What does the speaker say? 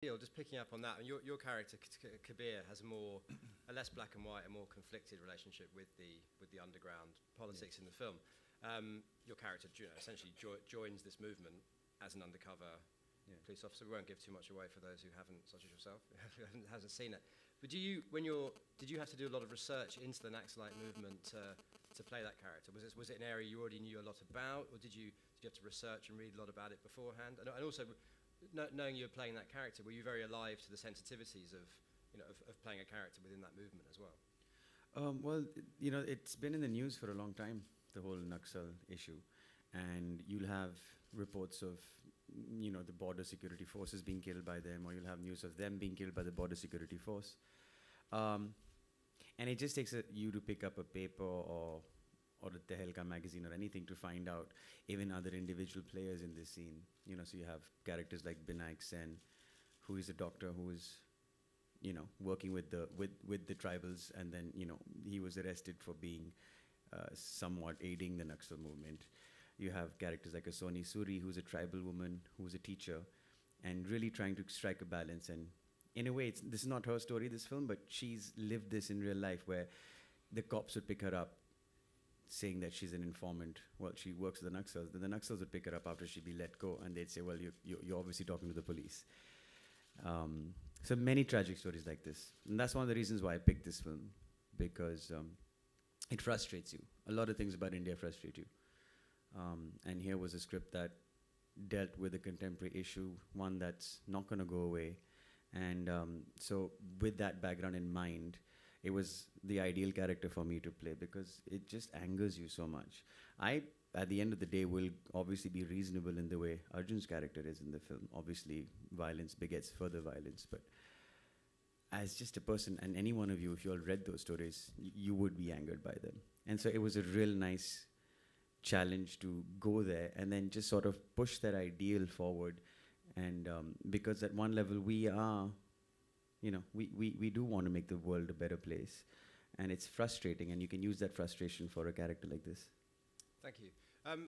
Deol, just picking up on that, and your character Kabir has a less black and white, a more conflicted relationship with the underground politics in the film. Your character, essentially joins this movement as an undercover police officer. We won't give too much away for those who haven't, such as yourself, who hasn't seen it. But did you have to do a lot of research into the Naxalite movement to play that character? Was it an area you already knew a lot about, or did you have to research and read a lot about it beforehand? And also, knowing you were playing that character, were you very alive to the sensitivities of playing a character within that movement as well? Well, it's been in the news for a long time, the whole Naxal issue, and you'll have reports of the border security forces being killed by them, or you'll have news of them being killed by the border security force. And it just takes you to pick up a paper or the Tehelka magazine or anything to find out even other individual players in this scene. So you have characters like Binayak Sen, who is a doctor who is, working with the tribals, and then he was arrested for being somewhat aiding the Naxal movement. You have characters like a Soni Suri, who's a tribal woman, who's a teacher, and really trying to strike a balance. And in a way, this is not her story, this film, but she's lived this in real life, where the cops would pick her up saying that she's an informant. Well, she works with the Naxals. Then the Naxals would pick her up after she'd be let go, and they'd say, well, you're obviously talking to the police. So many tragic stories like this. And that's one of the reasons why I picked this film, because it frustrates you. A lot of things about India frustrate you. And here was a script that dealt with a contemporary issue, one that's not going to go away. And so with that background in mind, it was the ideal character for me to play, because it just angers you so much. I, at the end of the day, will obviously be reasonable in the way Arjun's character is in the film. Obviously, violence begets further violence, but as just a person, and any one of you, if you all read those stories, you would be angered by them. And so it was a real nice challenge to go there and then just sort of push that ideal forward. And because at one level we are, we do want to make the world a better place. And it's frustrating, and you can use that frustration for a character like this. Thank you.